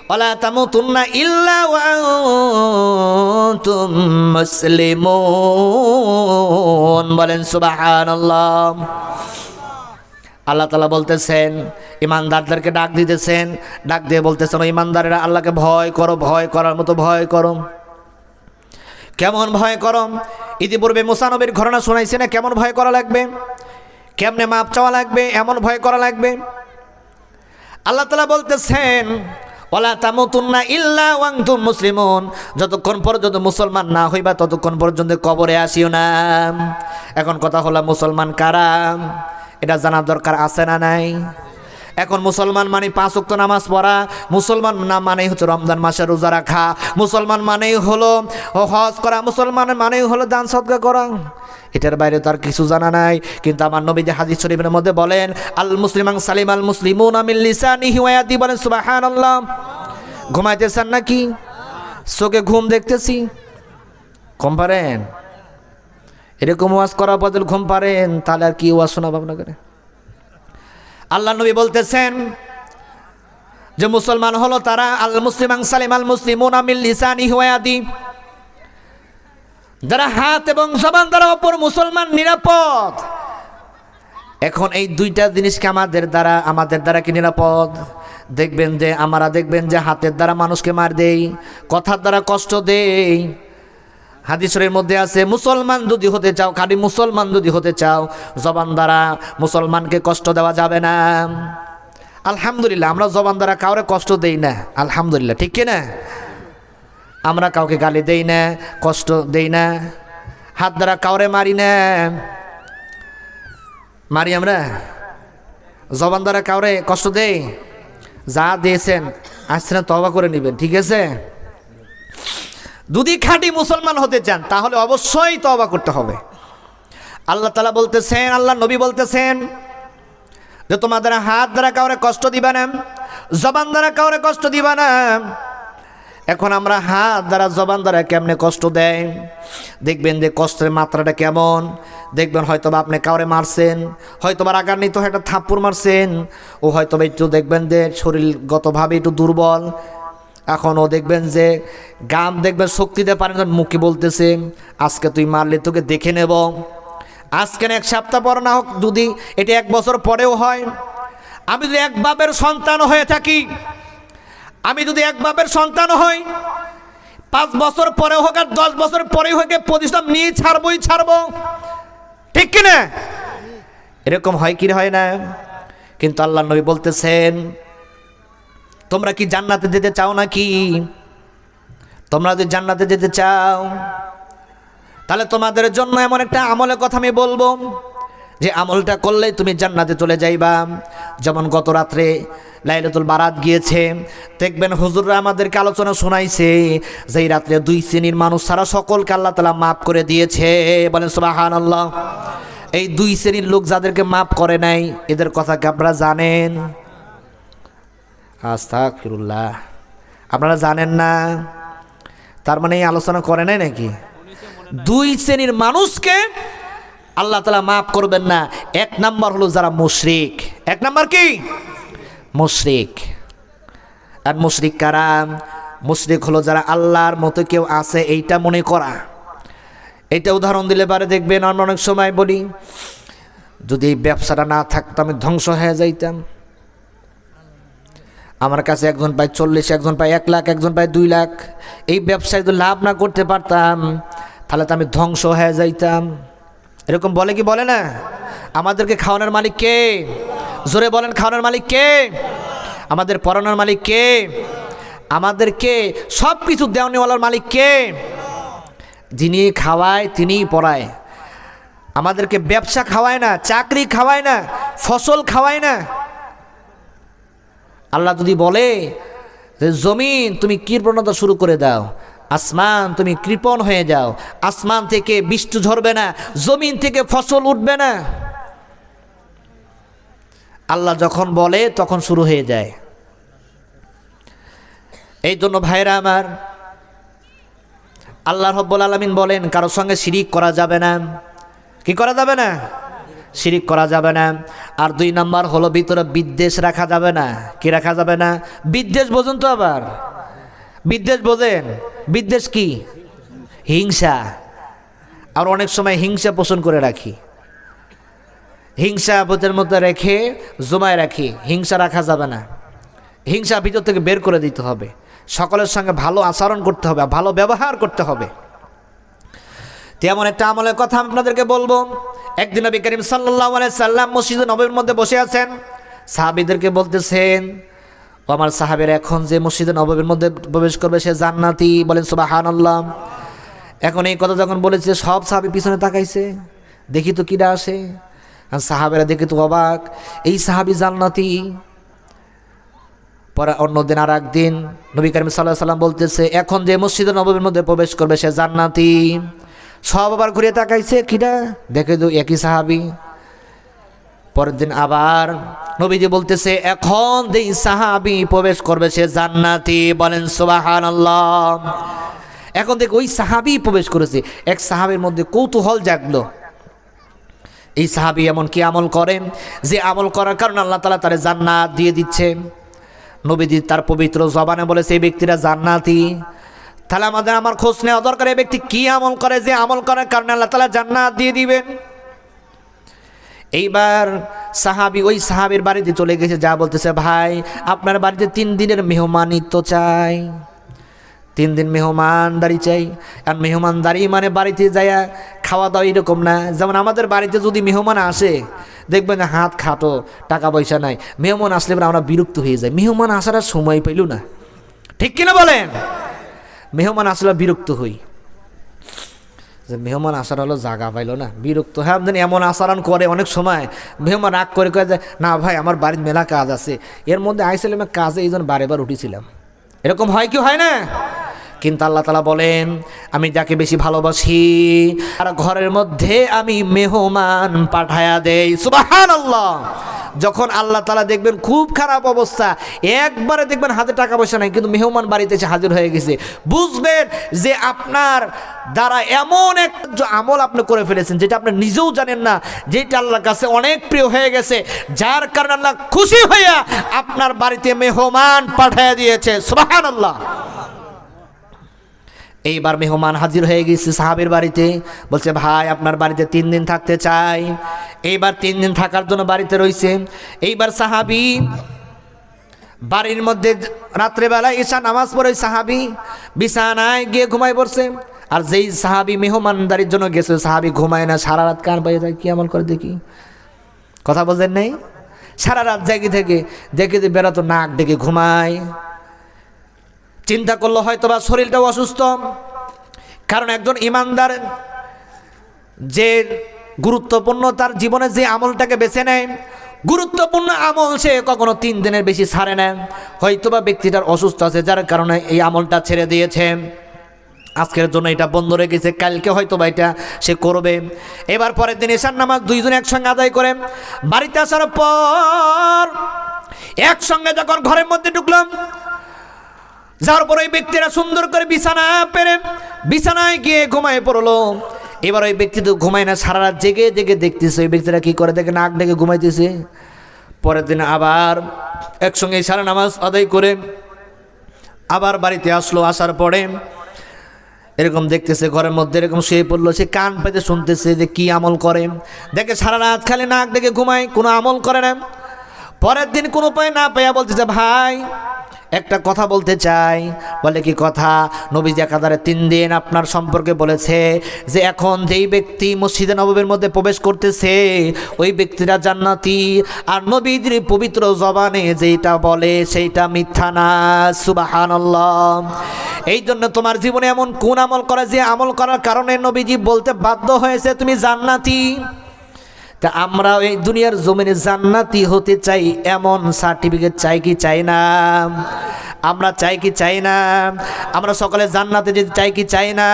ওয়ালা তামুতুন্না ইল্লা ওয়া আনতুম মুসলিমুন। বলেন সুবহানাল্লাহ। আল্লাহ তাআলা বলতেছেন, ইমানদারদেরকে ডাক দিতেছেন, ডাক দিয়ে বলতেছেন, ইমানদারেরা আল্লাহকে ভয় করো, ভয় করার মতো ভয় করো। কেমন ভয় করো? ইতিপূর্বে মুসা নবীর ঘটনা শোনাইছে না? কেমন ভয় করা লাগবে, কেমনে মাপ চাওয়া লাগবে, এমন ভয় করা লাগবে। আল্লাহ তাআলা বলতেছেন, ওয়ালা তামুতুন্না ইল্লা ওয়া আনতুম মুসলিমুন, যতক্ষণ পর্যন্ত মুসলমান না হইবা ততক্ষণ পর্যন্ত কবরে আসিও না। এখন কথা হলো, মুসলমান কারা এটা জানার দরকার আছে না নাই? এখন মুসলমান মানে 5 ওয়াক্ত নামাজ পড়া, মুসলমান না মানেই হচ্ছে রমজান মাসে রোজা রাখা, মুসলমান মানেই হলো হজ করা, মুসলমান মানেই হলো দান সদকা করা। এটার বাইরে তার কিছু জানা নাই। কিন্তু আমার নবী যে হাদিস শরীফের মধ্যে বলেন, আল মুসলিমান সালিম আল মুসলিমুনা মিন লিসানিহি ওয়া ইয়াদিহি। বলেন সুবহানাল্লাহ। ঘুমাইতেছেন নাকি? চোখে ঘুম দেখতেছি, ঘুম পারেন? এরকম ওয়াজ করার বদল ঘুম পারেন, তাহলে আর কি ওয়াজ শোনাবো আপনাকে? আল্লাহ নবী বলতেছেন যে মুসলমান হলো তারা, আল মুসলিমান সালিম আল মুসলিমুনা মিন লিসানিহি ওয়া ইয়াদিহি, যারা হাত এবং জবান দ্বারা অপর মুসলমান নিরাপদ। এখন এই দুইটা জিনিসকে আমাদের দ্বারা কি নিরাপদ? দেখবেন যে আমরা দেখবেন যে হাতের দ্বারা মানুষকে মার দেই, কথার দ্বারা কষ্ট দেই। হাদিসের মধ্যে আছে, মুসলমান যদি হতে চাও, খালি মুসলমান যদি হতে চাও, জবান দ্বারা মুসলমানকে কষ্ট দেওয়া যাবে না। আলহামদুলিল্লাহ, আমরা জবান দ্বারা কাউরে কষ্ট দেই না, আলহামদুলিল্লাহ, ঠিক কিনা? আমরা কাউকে গালি দেই না, কষ্ট দেই না। হাত দ্বারা কাউরে মারি না, মারি আমরা? জবান দ্বারা কাউরে কষ্ট দেই? যা দিয়েছেন আসছেন তওবা করে নেবেন, ঠিক আছে? যদি খাঁটি মুসলমান হতে চান তাহলে অবশ্যই তওবা করতে হবে। আল্লাহ তাআলা বলতেছেন, আল্লাহ নবী বলতেছেন যে তোমাদের হাত দ্বারা কাউরে কষ্ট দিবা না, জবান দ্বারা কাউরে কষ্ট দিবা না। এখন আমরা হাত দ্বারা জবান দ্বারা কেমনে কষ্ট দেয়, দেখবেন যে কষ্টের মাত্রাটা কেমন। দেখবেন হয়তো বা আপনি কাউরে মারছেন, হয়তো বা রাগান্বিত হয়ে একটা থাপ্পড় মারছেন, ও হয়তো বা একটু দেখবেন যে শরীরগতভাবে একটু দুর্বল। এখন ও দেখবেন যে গাম দেখবেন শক্তি দিতে পারেন, মুখে বলতেছে আজকে তুই মারলে তোকে দেখে নেব। আজকে না 1 সপ্তাহ পর না হোক, যদি এটা 1 বছর পরেও হয়। আমি যদি এক বাপের সন্তান হয়ে থাকি, আমি যদি এক বাপের সন্তান হই, 5 বছর পরে হোক আর 10 বছর পরে হোক, প্রতিষ্ঠান নিয়ে ছাড়বো, ঠিক কিনা? এরকম হয় কি হয় না? কিন্তু আল্লাহ নবী বলতেছেন, তোমরা কি জান্নাতে যেতে চাও নাকি? তোমরা যদি জান্নাতে যেতে চাও তাহলে তোমাদের জন্য এমন একটা আমলের কথা আমি বলবো, যে আমলটা করলেই তুমি জান্নাতে চলে যাইবা। যেমন গত রাত্রে লাইলাতুল বারাত গিয়েছে, দেখবেন হুজুররা আমাদেরকে আলোচনা শোনাইছে যে এই রাত্রে 2 শ্রেণীর মানুষ ছাড়া সকলকে আল্লাহ তাআলা মাফ করে দিয়েছে। বলেন সুবহানাল্লাহ। এই 2 শ্রেণীর লোক যাদেরকে মাফ করে নাই, এদের কথা কি আপনারা জানেন? আস্তাগফিরুল্লাহ, আপনারা জানেন না? তার মানে এই আলোচনা করে নাই নাকি? 2 শ্রেণীর মানুষকে আল্লাহ তাআলা মাফ করবেন না। 1 নাম্বার হলো যারা মুশরিক। 1 নাম্বার কি? মুশরিক। আর মুশরিক কারা? মুশরিক হলো যারা আল্লাহর মতো কেউ আছে এইটা মনে করা। এইটা উদাহরণ দিলে পারে দেখবেন, আমরা অনেক সময় বলি যদি এই ব্যবসাটা না থাকতো আমি ধ্বংস হয়ে যাইতাম। আমার কাছে একজন পায় 40, একজন পায় 1 লাখ, একজন পায় 2 লাখ। এই ব্যবসায় যদি লাভ না করতে পারতাম তাহলে তো আমি ধ্বংস হয়ে যাইতাম। এরকম বলে কি বলে না? আমাদেরকে খাওয়ানোর মালিক কে? জোরে বলেন, খাওয়ানোর মালিক কে? আমাদের পড়ানোর মালিক কে? আমাদেরকে সব কিছু দেওয়ানিওয়ালার মালিক কে? যিনি খাওয়ায় তিনিই পড়ায়। আমাদেরকে ব্যবসা খাওয়ায় না, চাকরি খাওয়ায় না, ফসল খাওয়ায় না। আল্লাহ যদি বলে যে জমিন তুমি কৃপণতা শুরু করে দাও, আসমান তুমি কৃপণ হয়ে যাও, আসমান থেকে বৃষ্টি ঝরবে না, জমিন থেকে ফসল উঠবে না। আল্লাহ যখন বলে তখন শুরু হয়ে যায়। এই জন্য ভাইরা আমার, আল্লাহ রাব্বুল আলামিন বলেন কারোর সঙ্গে শিরিক করা যাবে না। কি করা যাবে না? শিরিক করা যাবে না। আর 2 নাম্বার হলো ভিতরে বিদ্বেষ রাখা যাবে না। কি রাখা যাবে না? বিদ্বেষ বোঝেন তো? আবার বিদ্বেষ বোঝেন? বিদ্বেষ কি? হিংসা। আর অনেক সময় হিংসা পোষণ করে রাখি, হিংসা বোধের মধ্যে রেখে জমায় রাখি। হিংসা রাখা যাবে না। হিংসা ভিতর থেকে বের করে দিতে হবে। সকলের সঙ্গে ভালো আচরণ করতে হবে, ভালো ব্যবহার করতে হবে। তেমন একটা আমলের কথা আপনাদেরকে বলবো। একদিন নবী করিম সাল্লাল্লাহু আলাইহি সাল্লাম মসজিদে নববীর মধ্যে বসে আছেন। সাহাবীদেরকে বলতেছেন, ও আমার সাহাবীরা, এখন যে মসজিদে নববীর মধ্যে প্রবেশ করবে সে জান্নাতি। বলেন সুবহানাল্লাহ। এখন এই কথা যখন বলেছে সব সাহাবী পিছনে তাকাইছে, দেখি তো কিরা আসে। আর সাহাবীরা দেখে তো অবাক, এই সাহাবী জান্নাতি। পরে অন্যদিন আর একদিন নবী করিম সাল্লাল্লাহু আলাইহি সাল্লাম বলতেছে, এখন যে মসজিদে নববীর মধ্যে প্রবেশ করবে সে জান্নাতি। সব আবার ঘুরে তাকাইছে, কিরা? দেখে তো একই সাহাবী। পরের দিন আবার নবীজি বলতেছে, এখন যে সাহাবী প্রবেশ করবে সে জান্নাতি। বলেন সুবহানাল্লাহ। এখন দেখ ওই সাহাবী প্রবেশ করেছে। এক সাহাবীর মধ্যে কৌতূহল জাগলো, এই সাহাবী এমন কি আমল করেন যে আমল করার কারণে আল্লাহ তাআলা তারে জান্নাত দিয়ে দিচ্ছে। নবীজি তার পবিত্র জবানে বলেছে এই ব্যক্তিরা জান্নাতি। তাহলে আমার খোঁজ নেওয়া দরকার, এই ব্যক্তি কি আমল করে যে আমল করার কারণে আল্লাহ তাআলা জান্নাত দিয়ে দিবেন। এইবার সাহাবী ওই সাহাবীর বাড়িতে চলে গেছে, যা বলতেছে, ভাই আপনার বাড়িতে 3 দিনের মেহমানিত্ব চাই, 3 দিন মেহমানদারি চাই। আর মেহমানদারি মানে বাড়িতে যাইয়া খাওয়া দাওয়া এরকম না। যেমন আমাদের বাড়িতে যদি মেহমান আসে দেখবেন হাত খাটো, টাকা পয়সা নাই, মেহমান আসলে আমরা বিরক্ত হয়ে যাই। মেহমান আসার আর সময় পাইল না, ঠিক কিনা বলেন? মেহমান আসলে বিরক্ত হই, যে মেহমান আসার হলো জায়গা পাইল না, বিরক্ত। হ্যাঁ, আপনি এমন আচরণ করে অনেক সময় মেহমান রাগ করে কয়ে যায়, না ভাই আমার বাড়ির মেলা কাজ আছে, এর মধ্যে আইছিলাম কাজে, এই জন্য বারেবার উঠেছিলাম। এরকম হয় কি হয় না? কিন্তু আল্লাহ তাআলা বলেন, আমি যাকে বেশি ভালোবাসি আর ঘরের মধ্যে আমি মেহমান পাঠায়া দেই। সুবহানাল্লাহ। যখন আল্লাহ তাআলা দেখবেন খুব খারাপ অবস্থা, একবারে দেখবেন হাতে টাকা পয়সা নাই, কিন্তু মেহমান বাড়িতে এসে হাজির হয়ে গেছে, বুঝবেন যে আপনার দ্বারা এমন এক আমল আপনি করে ফেলেছেন যেটা আপনি নিজেও জানেন না, যেটা আল্লাহর কাছে অনেক প্রিয় হয়ে গেছে, যার কারণে আল্লাহ খুশি হইয়া আপনার বাড়িতে মেহমান পাঠিয়ে দিয়েছে। সুবহানাল্লাহ। এইবার মেহমান হাজির হয়ে গেছে সাহাবীর বাড়িতে, বলছে, ভাই আপনার বাড়িতে 3 দিন থাকতে চাই। এইবার 3 দিন থাকার জন্য বাড়িতে রয়েছে। এইবার সাহাবী বাড়ির মধ্যে রাত্রেবেলা ঈশা নামাজ পড়ে সাহাবী বিছানায় গিয়ে ঘুমায় পড়ছে। আর যেই সাহাবী মেহমানদারির জন্য গেছে সাহাবী ঘুমায় না, সারা রাত কান পাইয়ে যায়। কি আমল করে দেখি? কথা বলছেন নেই? সারা রাত জাগি থেকে দেখে যে বেড়াতো নাক ডেকে ঘুমায়। চিন্তা করলো হয়তো বা শরীরটাও অসুস্থ। কারণ একজন ইমানদার যে গুরুত্বপূর্ণ তার জীবনে যে আমলটাকে বেছে নেয়, গুরুত্বপূর্ণ আমল সে কখনো 3 দিনের বেশি ছাড়ে না। হয়তোবা ব্যক্তিটার অসুস্থ আছে, যার কারণে এই আমলটা ছেড়ে দিয়েছে, আজকের জন্য এটা বন্ধ রেখেছে, কালকে হয়তোবা এটা সে করবে। এবার পরের দিন ঈশার নামাজ 2 জন একসঙ্গে আদায় করে বাড়িতে আসার পর একসঙ্গে যখন ঘরের মধ্যে ঢুকলাম, যার পর ওই ব্যক্তিরা সুন্দর করে বিছানা পেরে বিছানায় গিয়ে ঘুমায় পড়লো। এবার ওই ব্যক্তি তো ঘুমায় না, সারা রাত জেগে জেগে দেখতেছে ওই ব্যক্তিরা কি করে, দেখে নাক ডেকে ঘুমাইতেছে। পরের দিন আবার একসঙ্গে সারা নামাজ আদায় করে আবার বাড়িতে আসলো। আসার পরে এরকম দেখতেছে ঘরের মধ্যে এরকম শুয়ে পড়লো, সে কান পেতে শুনতেছে যে কি আমল করে। দেখে সারা রাত খালি নাক ডেকে ঘুমায়, কোনো আমল করে না। পরের দিন কোনো উপায় না পেয়ে বলতেছে, ভাই একটা কথা বলতে চাই। বলে কি কথা? নবীজি একাধারে 3 দিন আপনার সম্পর্কে বলেছে যে এখন যেই ব্যক্তি মসজিদে নববীর মধ্যে প্রবেশ করতেছে ওই ব্যক্তিরা জান্নাতি, আর নবীজির পবিত্র জবানে যেটা বলে সেইটা মিথ্যা না। সুবহানাল্লাহ। এই জন্য তোমার জীবনে এমন কোন আমল করা যে আমল করার কারণে নবীজি বলতে বাধ্য হয়েছে তুমি জান্নাতি। তা আমরা এই দুনিয়ার জমিনে জান্নাতি হতে চাই, এমন সার্টিফিকেট চাই কি চাই না? আমরা চাই কি চাই না? আমরা সকলে জান্নাতে যেতে চাই কি চাই না?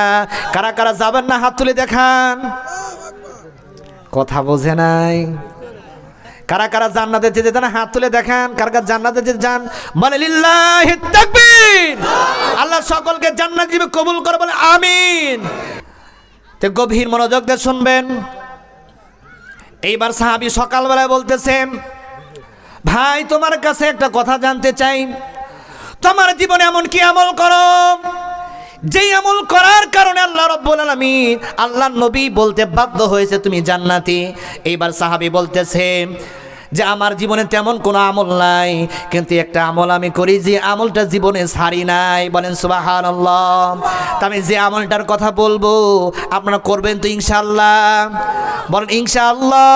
কারা কারা যাবেন না হাত তুলে দেখান। কথা বোঝে নাই। কারা কারা জান্নাতে যেতে চান হাত তুলে দেখান। কারা কারা জান্নাতে যেতে চান বলে লিল্লাহি তাকবীর। আল্লাহ সকলকে জান্নাত দিবে, কবুল করে বলে আমিন। তো গভীর মনোযোগ দিয়ে শুনবেন। এইবার সাহাবী সকালবেলায় বলতেছেন, ভাই তোমার কাছে একটা কথা জানতে চাই, তোমার জীবনে এমন কি আমল করো যেই আমল করার কারণে আল্লাহ রাব্বুল আলামিন আল্লাহর নবী বলতে বাধ্য হয়েছে তুমি জান্নাতি। এইবার সাহাবী বলতেছে যে আমার জীবনে তেমন কোনো আমল নাই, কিন্তু একটা আমল আমি করি যে আমলটা জীবনে ছাড়ি নাই। বলেন সুবহানাল্লাহ। তা আমি যে আমলটার কথা বলবো আপনারা করবেন তো ইনশাআল্লাহ? বলেন ইনশাআল্লাহ।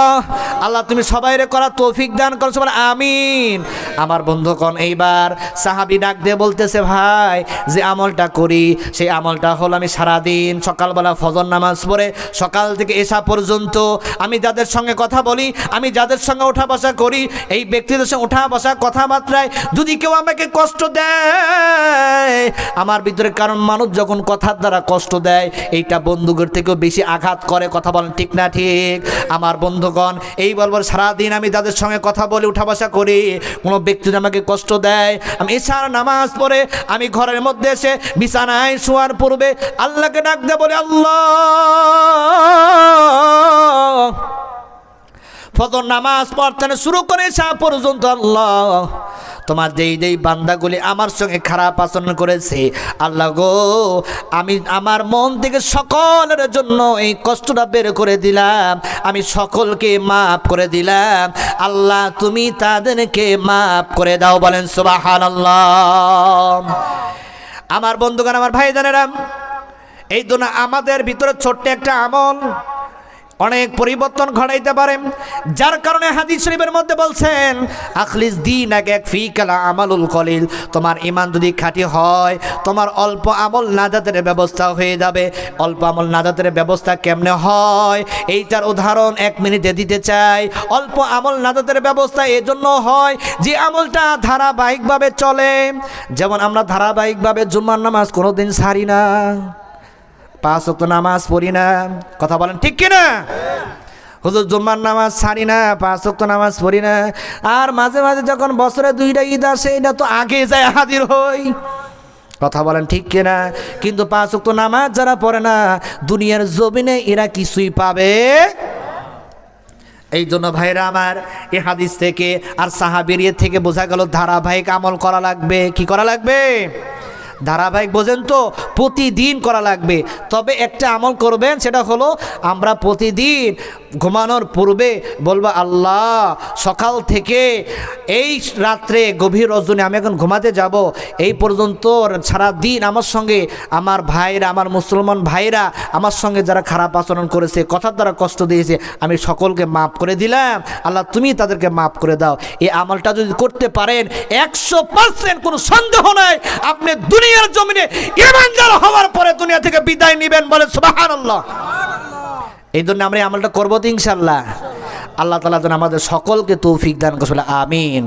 আল্লাহ তুমি সবাইরে করা তৌফিক দান করছো, বলে আমিন। আমার বন্ধুগণ, এইবার সাহাবী ডাক দিয়ে বলতেছে, ভাই যে আমলটা করি সেই আমলটা হলো আমি সারাদিন সকালবেলা ফজর নামাজ পড়ে সকাল থেকে এশা পর্যন্ত আমি যাদের সঙ্গে কথা বলি, আমি যাদের সঙ্গে ওঠা বসা করি, এই ব্যক্তিদের সঙ্গে ওঠা বসা কথাবার্তায় যদি কেউ আমাকে কষ্ট দেয় আমার ভিতরে, কারণ মানুষ যখন কথার দ্বারা কষ্ট দেয় এইটা বন্ধুদের থেকেও বেশি আঘাত করে। কথা বলেন ঠিক না ঠিক? আমার বন্ধুগণ, এই বলবো সারাদিন আমি যাদের সঙ্গে কথা বলি উঠা বসা করি, কোনো ব্যক্তি যদি আমাকে কষ্ট দেয়, আমি এশার নামাজ পড়ে আমি ঘরের মধ্যে এসে বিছানায় শোয়ার পূর্বে আল্লাহকে ডাক দিয়ে বলি, আল্লাহ ফজর নামাজ পড়তে শুরু করে এশা পর্যন্ত আল্লাহ তোমার যেই যেই বান্দাগুলি আমার সঙ্গে খারাপ আচরণ করেছে আল্লাহ গো, আমি আমার মন থেকে সকলের জন্য এই কষ্টটা বের করে দিলাম, আমি সকলকে মাফ করে দিলাম। আল্লাহ তুমি তাদেরকে মাফ করে দাও। বলেন সুবহানাল্লাহ। আমার বন্ধুগণ, আমার ভাইজানেরা, এই জন্য আমাদের ভিতরে ছোট্ট একটা আমল অনেক পরিবর্তন ঘটাইতে পারে, যার কারণে হাদিস শরীফের মধ্যে বলছেন আখলিস দীনাকা ইয়াকফিকাল আমালুল কলিল। তোমার ঈমান যদি খাঁটি হয় তোমার অল্প আমল নাজাতের ব্যবস্থা হয়ে যাবে। অল্প আমল নাজাতের ব্যবস্থা কেমনে হয় এইটার উদাহরণ 1 মিনিটে দিতে চাই। অল্প আমল নাজাতের ব্যবস্থা এজন্য হয় যে আমলটা ধারাবাহিকভাবে চলে। যেমন আমরা ধারাবাহিকভাবে জুমার নামাজ কোনোদিন ছাড়ি না, 5 ওয়াক্ত নামাজ পড়ি না। কথা বলেন ঠিক কিনা? হুজুর জুম্মার নামাজ ছাড়ি না, 5 ওয়াক্ত নামাজ পড়ি না। আর মাঝে মাঝে যখন বছরে 2টা ঈদ আসে এটা তো আগে যায় হাজির হই। কথা বলেন ঠিক কিনা? কিন্তু 5 ওয়াক্ত নামাজ যারা পড়ে না দুনিয়ার জমিনে এরা কিছুই পাবে। এই জন্য ভাইরা আমার, এই হাদিস থেকে আর সাহাবীর থেকে বোঝা গেল ধারাবাহিক আমল করা লাগবে। কি করা লাগবে? ধারাবাহিক। বোঝেন তো? প্রতিদিন করা লাগবে। তবে একটা আমল করবেন, সেটা হলো আমরা প্রতিদিন ঘুমানোর পূর্বে বলবো আল্লাহ সকাল থেকে এই রাত্রে গভীর রজনী আমি এখন ঘুমাতে যাব এই পর্যন্ত সারা দিন আমার সঙ্গে আমার ভাইরা, আমার মুসলমান ভাইরা আমার সঙ্গে যারা খারাপ আচরণ করেছে, কথার দ্বারা কষ্ট দিয়েছে, আমি সকলকে মাফ করে দিলাম। আল্লাহ তুমি তাদেরকে মাফ করে দাও। এই আমলটা যদি করতে পারেন 100% কোনো সন্দেহ নাই আপনি দুনিয়ার জমিনে ঈমানদার হওয়ার পরে দুনিয়া থেকে বিদায় নেবেন। বলে সুবহানাল্লাহ। এই জন্য আমরা এই আমলটা করবো তো ইনশাআল্লাহ। আল্লাহ তাআলা যেন আমাদের সকলকে তৌফিক দান করেন। আমিন।